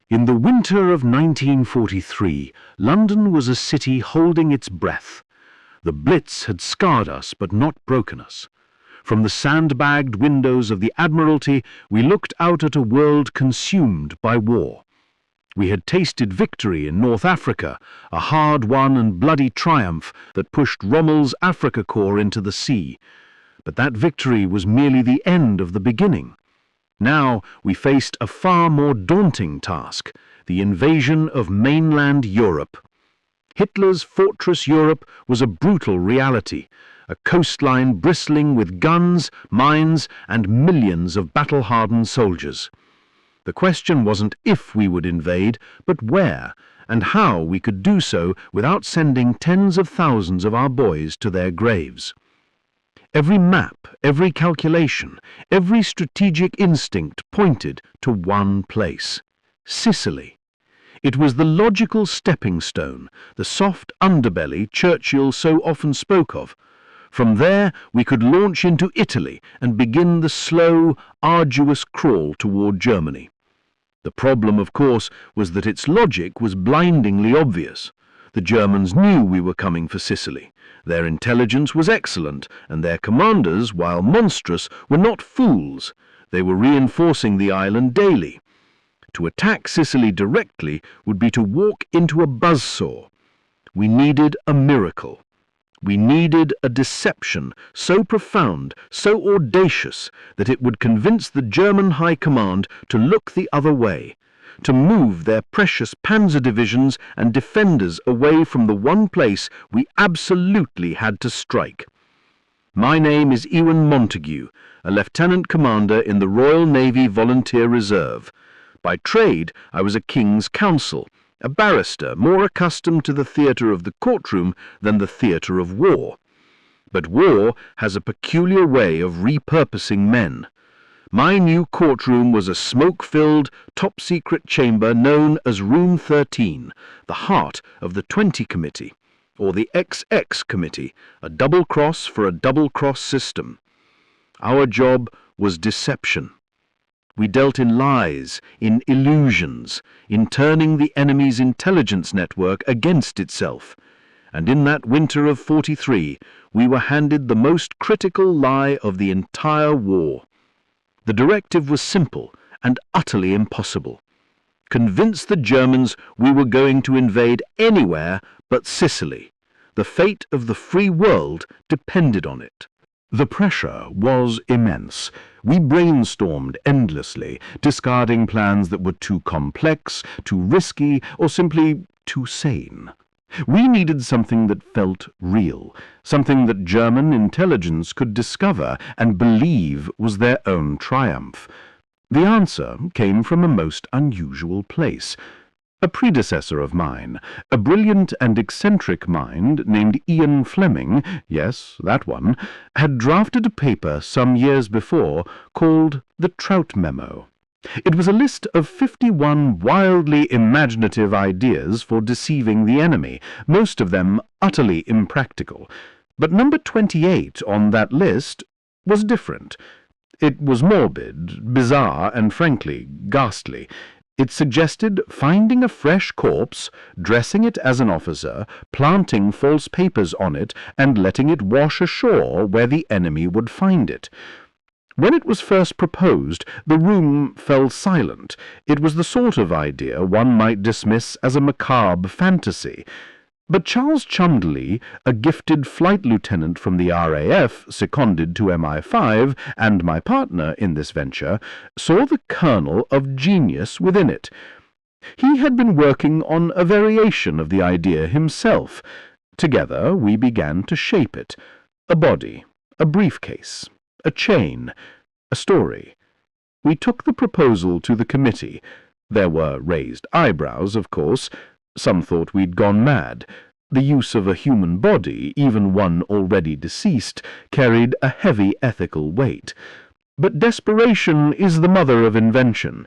In the winter of 1943, London was a city holding its breath. The Blitz had scarred us but not broken us. From the sandbagged windows of the Admiralty, we looked out at a world consumed by war. We had tasted victory in North Africa, a hard-won and bloody triumph that pushed Rommel's Africa Corps into the sea. But that victory was merely the end of the beginning. Now we faced a far more daunting task, the invasion of mainland Europe. Hitler's Fortress Europe was a brutal reality, a coastline bristling with guns, mines, and millions of battle-hardened soldiers. The question wasn't if we would invade, but where, and how we could do so without sending tens of thousands of our boys to their graves. Every map, every calculation, every strategic instinct pointed to one place: Sicily. It was the logical stepping stone, the soft underbelly Churchill so often spoke of. From there we could launch into Italy and begin the slow, arduous crawl toward Germany. The problem, of course, was that its logic was blindingly obvious. The Germans knew we were coming for Sicily. Their intelligence was excellent, and their commanders, while monstrous, were not fools. They were reinforcing the island daily. To attack Sicily directly would be to walk into a buzzsaw. We needed a miracle. We needed a deception so profound, so audacious, that it would convince the German High Command to look the other way, to move their precious panzer divisions and defenders away from the one place we absolutely had to strike. My name is Ewan Montague, a lieutenant commander in the Royal Navy Volunteer Reserve. By trade, I was a King's Counsel, a barrister more accustomed to the theatre of the courtroom than the theatre of war. But war has a peculiar way of repurposing men. My new courtroom was a smoke-filled, top-secret chamber known as Room 13, the heart of the 20 Committee, or the XX Committee, a double-cross for a double-cross system. Our job was deception. We dealt in lies, in illusions, in turning the enemy's intelligence network against itself. And in that winter of '43, we were handed the most critical lie of the entire war. The directive was simple and utterly impossible. Convince the Germans we were going to invade anywhere but Sicily. The fate of the free world depended on it. The pressure was immense. We brainstormed endlessly, discarding plans that were too complex, too risky, or simply too sane. We needed something that felt real, something that German intelligence could discover and believe was their own triumph. The answer came from a most unusual place. A predecessor of mine, a brilliant and eccentric mind named Ian Fleming, yes, that one, had drafted a paper some years before called the Trout Memo. It was a list of 51 wildly imaginative ideas for deceiving the enemy, most of them utterly impractical. But number 28 on that list was different. It was morbid, bizarre, and frankly ghastly. It suggested finding a fresh corpse, dressing it as an officer, planting false papers on it, and letting it wash ashore where the enemy would find it. When it was first proposed, the room fell silent. It was the sort of idea one might dismiss as a macabre fantasy. But Charles Cholmondeley, a gifted flight lieutenant from the RAF, seconded to MI5, and my partner in this venture, saw the kernel of genius within it. He had been working on a variation of the idea himself. Together we began to shape it. A body, a briefcase, a chain, a story. We took the proposal to the committee. There were raised eyebrows, of course. Some thought we'd gone mad. The use of a human body, even one already deceased, carried a heavy ethical weight. But desperation is the mother of invention.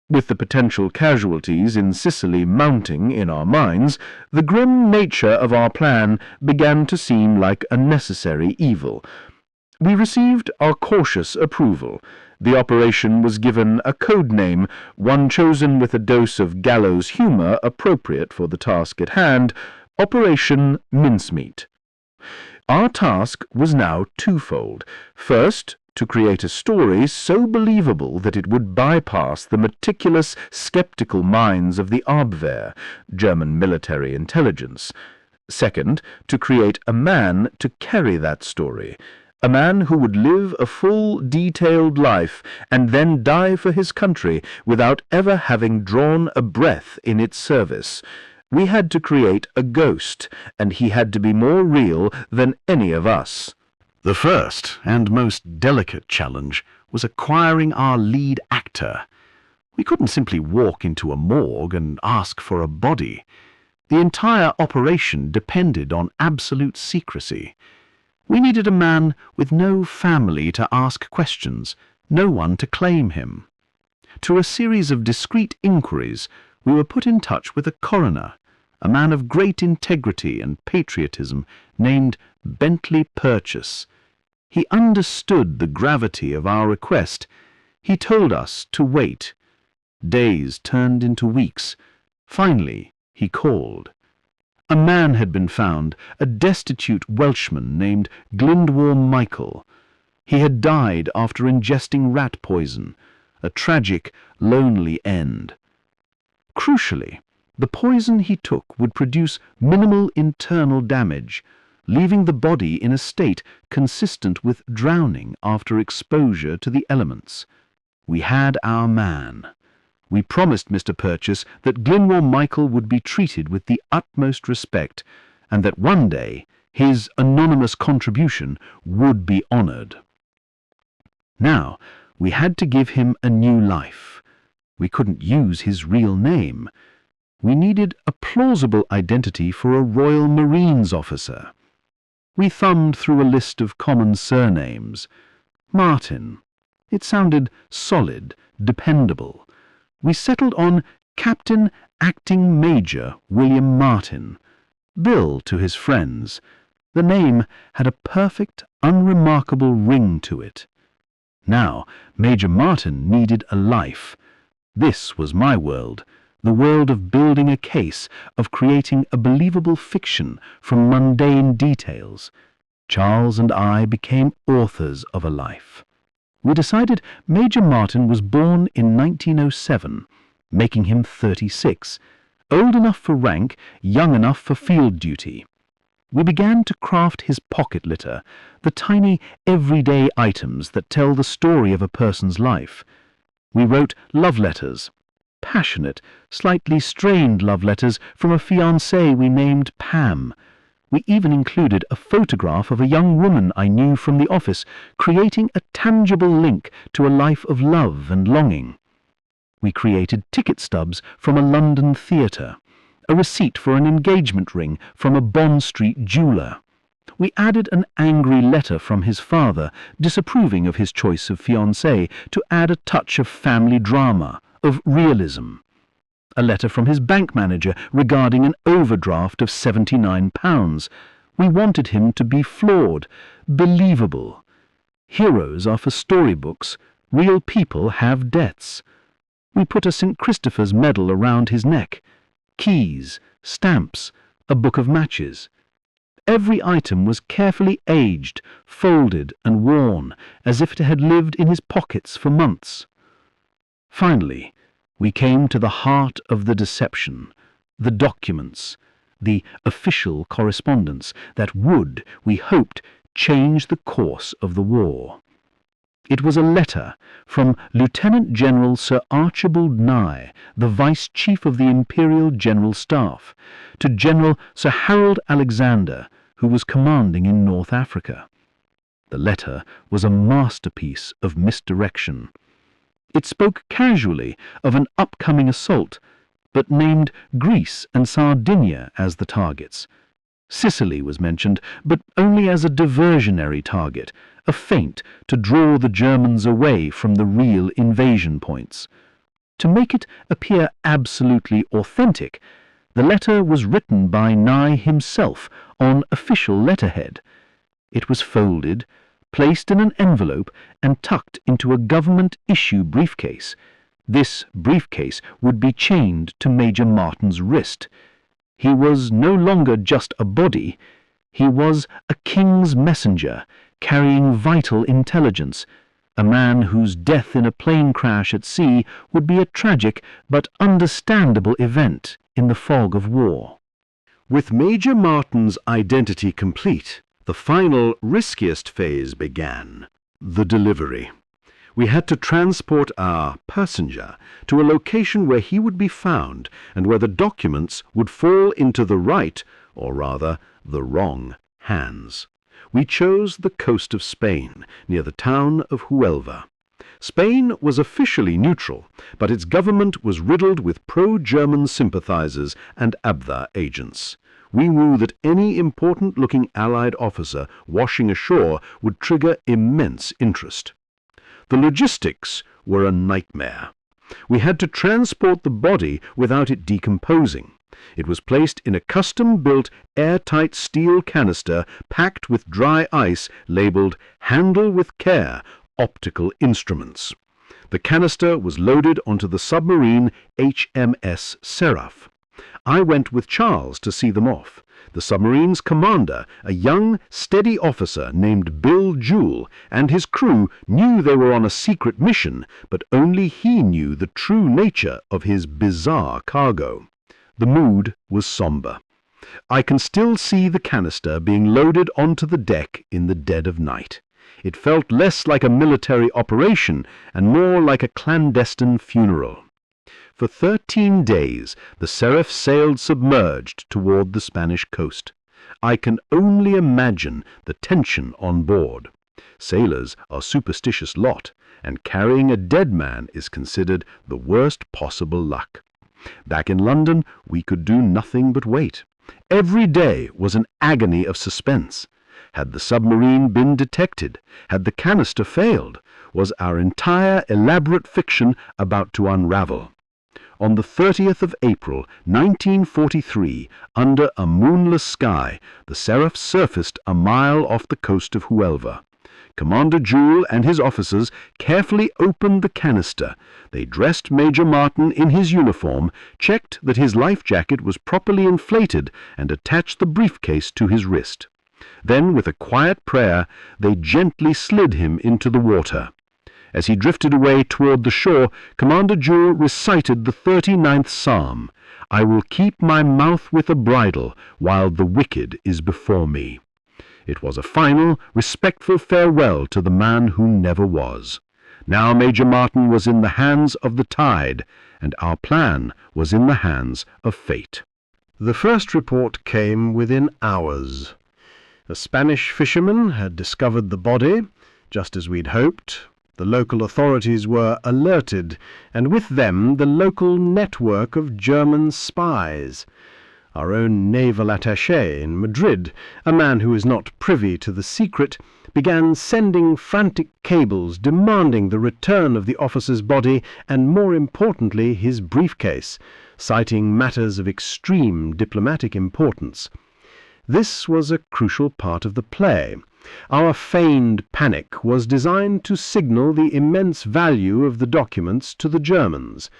With the potential casualties in Sicily mounting in our minds, the grim nature of our plan began to seem like a necessary evil. We received our cautious approval, The operation was given a code name, one chosen with a dose of gallows humour appropriate for the task at hand: Operation Mincemeat. Our task was now twofold. First, to create a story so believable that it would bypass the meticulous, sceptical minds of the Abwehr, German military intelligence. Second, to create a man to carry that story, a man who would live a full, detailed life and then die for his country without ever having drawn a breath in its service. We had to create a ghost, and he had to be more real than any of us. The first and most delicate challenge was acquiring our lead actor. We couldn't simply walk into a morgue and ask for a body. The entire operation depended on absolute secrecy. We needed a man with no family to ask questions, no one to claim him. Through a series of discreet inquiries, we were put in touch with a coroner, a man of great integrity and patriotism named Bentley Purchase. He understood the gravity of our request. He told us to wait. Days turned into weeks. Finally, he called. A man had been found, a destitute Welshman named Glindwar Michael. He had died after ingesting rat poison, a tragic, lonely end. Crucially, the poison he took would produce minimal internal damage, leaving the body in a state consistent with drowning after exposure to the elements. We had our man. We promised Mr. Purchase that Glindwar Michael would be treated with the utmost respect, and that one day his anonymous contribution would be honoured. Now, we had to give him a new life. We couldn't use his real name. We needed a plausible identity for a Royal Marines officer. We thumbed through a list of common surnames. Martin. It sounded solid, dependable. We settled on Captain Acting Major William Martin. Bill to his friends. The name had a perfect, unremarkable ring to it. Now, Major Martin needed a life. This was my world, the world of building a case, of creating a believable fiction from mundane details. Charles and I became authors of a life. We decided Major Martin was born in 1907, making him 36, old enough for rank, young enough for field duty. We began to craft his pocket litter, the tiny, everyday items that tell the story of a person's life. We wrote love letters, passionate, slightly strained love letters from a fiancée we named Pam. We even included a photograph of a young woman I knew from the office, creating a tangible link to a life of love and longing. We created ticket stubs from a London theatre, a receipt for an engagement ring from a Bond Street jeweller. We added an angry letter from his father, disapproving of his choice of fiancée, to add a touch of family drama, of realism. A letter from his bank manager regarding an overdraft of £79. We wanted him to be flawed, believable. Heroes are for storybooks. Real people have debts. We put a St. Christopher's medal around his neck, keys, stamps, a book of matches. Every item was carefully aged, folded and worn, as if it had lived in his pockets for months. Finally, we came to the heart of the deception, the documents, the official correspondence that would, we hoped, change the course of the war. It was a letter from Lieutenant General Sir Archibald Nye, the Vice Chief of the Imperial General Staff, to General Sir Harold Alexander, who was commanding in North Africa. The letter was a masterpiece of misdirection. It spoke casually of an upcoming assault, but named Greece and Sardinia as the targets. Sicily was mentioned, but only as a diversionary target, a feint to draw the Germans away from the real invasion points. To make it appear absolutely authentic, the letter was written by Nye himself on official letterhead. It was folded, placed in an envelope and tucked into a government-issue briefcase. This briefcase would be chained to Major Martin's wrist. He was no longer just a body. He was a king's messenger, carrying vital intelligence, a man whose death in a plane crash at sea would be a tragic but understandable event in the fog of war. With Major Martin's identity complete, the final, riskiest phase began: the delivery. We had to transport our passenger to a location where he would be found and where the documents would fall into the right, or rather, the wrong hands. We chose the coast of Spain, near the town of Huelva. Spain was officially neutral, but its government was riddled with pro-German sympathizers and Abwehr agents. We knew that any important-looking Allied officer washing ashore would trigger immense interest. The logistics were a nightmare. We had to transport the body without it decomposing. It was placed in a custom-built, airtight steel canister packed with dry ice labeled "Handle with Care, Optical Instruments." The canister was loaded onto the submarine HMS Seraph. I went with Charles to see them off. The submarine's commander, a young, steady officer named Bill Jewell, and his crew knew they were on a secret mission, but only he knew the true nature of his bizarre cargo. The mood was somber. I can still see the canister being loaded onto the deck in the dead of night. It felt less like a military operation and more like a clandestine funeral. For 13 days the Seraph sailed submerged toward the Spanish coast. I can only imagine the tension on board. Sailors are a superstitious lot, and carrying a dead man is considered the worst possible luck. Back in London, we could do nothing but wait. Every day was an agony of suspense. Had the submarine been detected? Had the canister failed? Was our entire elaborate fiction about to unravel? On the 30th of April, 1943, under a moonless sky, the Seraph surfaced a mile off the coast of Huelva. Commander Jewell and his officers carefully opened the canister. They dressed Major Martin in his uniform, checked that his life jacket was properly inflated, and attached the briefcase to his wrist. Then, with a quiet prayer, they gently slid him into the water. As he drifted away toward the shore, Commander Jewell recited the 39th Psalm, "I will keep my mouth with a bridle while the wicked is before me." It was a final, respectful farewell to the man who never was. Now Major Martin was in the hands of the tide, and our plan was in the hands of fate. The first report came within hours. A Spanish fisherman had discovered the body, just as we'd hoped. The local authorities were alerted, and with them the local network of German spies. Our own naval attaché in Madrid, a man who is not privy to the secret, began sending frantic cables demanding the return of the officer's body and, more importantly, his briefcase, citing matters of extreme diplomatic importance. This was a crucial part of the play. Our feigned panic was designed to signal the immense value of the documents to the Germans.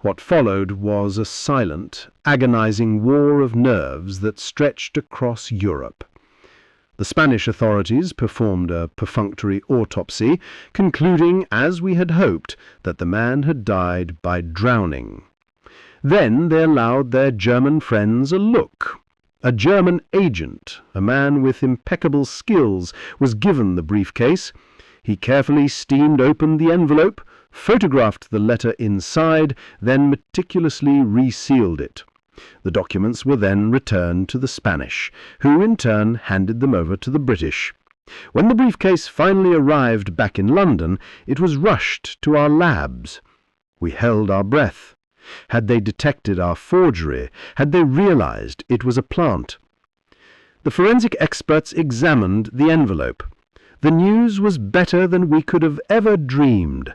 What followed was a silent, agonizing war of nerves that stretched across Europe. The Spanish authorities performed a perfunctory autopsy, concluding, as we had hoped, that the man had died by drowning. Then they allowed their German friends a look. A German agent, a man with impeccable skills, was given the briefcase. He carefully steamed open the envelope, photographed the letter inside, then meticulously resealed it. The documents were then returned to the Spanish, who in turn handed them over to the British. When the briefcase finally arrived back in London, it was rushed to our labs. We held our breath. Had they detected our forgery? Had they realized it was a plant? The forensic experts examined the envelope. The news was better than we could have ever dreamed.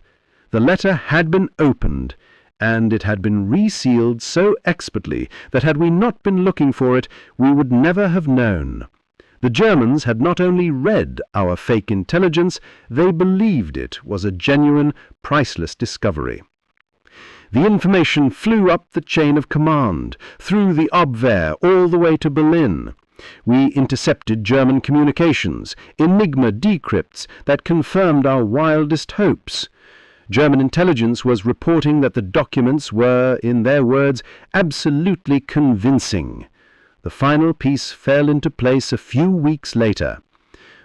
The letter had been opened, and it had been resealed so expertly that had we not been looking for it, we would never have known. The Germans had not only read our fake intelligence, they believed it was a genuine, priceless discovery. The information flew up the chain of command, through the Abwehr all the way to Berlin. We intercepted German communications, Enigma decrypts that confirmed our wildest hopes. German intelligence was reporting that the documents were, in their words, absolutely convincing. The final piece fell into place a few weeks later.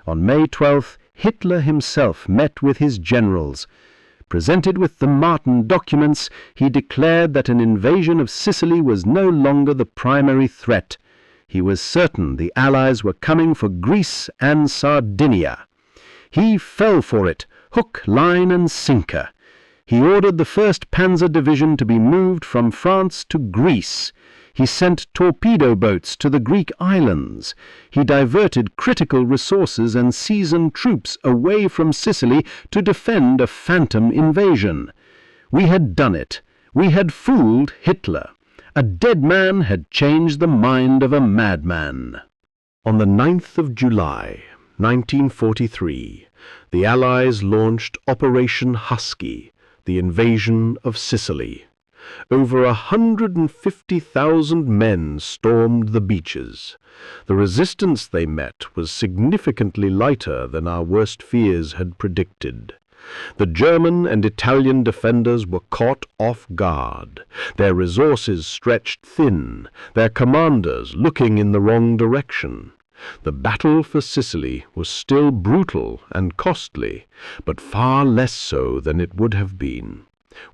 On May 12th, Hitler himself met with his generals. Presented with the Martin documents, he declared that an invasion of Sicily was no longer the primary threat. He was certain the Allies were coming for Greece and Sardinia. He fell for it, hook, line, and sinker. He ordered the 1st Panzer Division to be moved from France to Greece. He sent torpedo boats to the Greek islands. He diverted critical resources and seasoned troops away from Sicily to defend a phantom invasion. We had done it. We had fooled Hitler. A dead man had changed the mind of a madman. On the 9th of July, 1943, the Allies launched Operation Husky, the invasion of Sicily. Over 150,000 men stormed the beaches. The resistance they met was significantly lighter than our worst fears had predicted. The German and Italian defenders were caught off guard, their resources stretched thin, their commanders looking in the wrong direction. The battle for Sicily was still brutal and costly, but far less so than it would have been.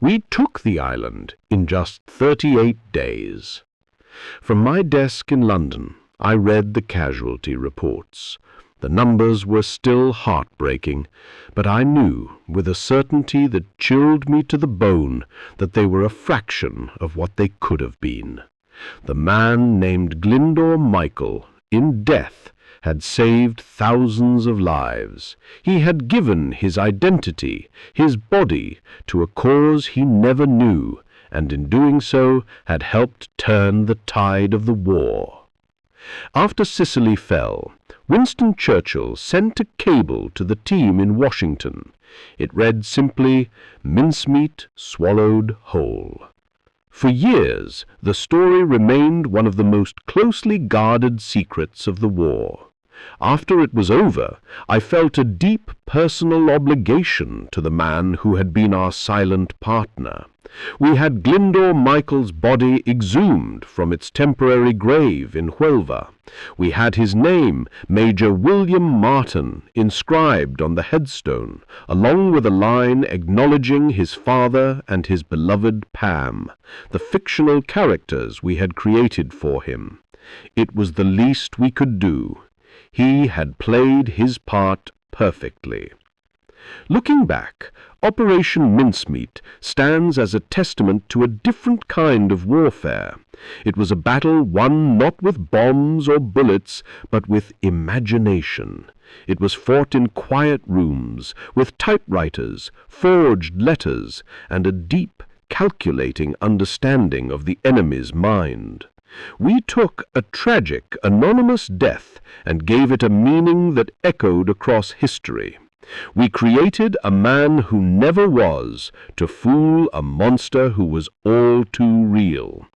We took the island in just 38 days. From my desk in London, I read the casualty reports. The numbers were still heartbreaking, but I knew, with a certainty that chilled me to the bone, that they were a fraction of what they could have been. The man named Glyndor Michael, in death, had saved thousands of lives. He had given his identity, his body, to a cause he never knew, and in doing so had helped turn the tide of the war. After Sicily fell, Winston Churchill sent a cable to the team in Washington. It read simply, "Mincemeat swallowed whole." For years, the story remained one of the most closely guarded secrets of the war. After it was over, I felt a deep personal obligation to the man who had been our silent partner. We had Glyndor Michael's body exhumed from its temporary grave in Huelva. We had his name, Major William Martin, inscribed on the headstone, along with a line acknowledging his father and his beloved Pam, the fictional characters we had created for him. It was the least we could do. He had played his part perfectly. Looking back, Operation Mincemeat stands as a testament to a different kind of warfare. It was a battle won not with bombs or bullets, but with imagination. It was fought in quiet rooms, with typewriters, forged letters, and a deep, calculating understanding of the enemy's mind. We took a tragic, anonymous death and gave it a meaning that echoed across history. We created a man who never was, to fool a monster who was all too real.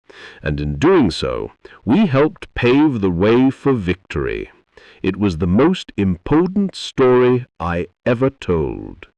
And in doing so, we helped pave the way for victory. It was the most impotent story I ever told.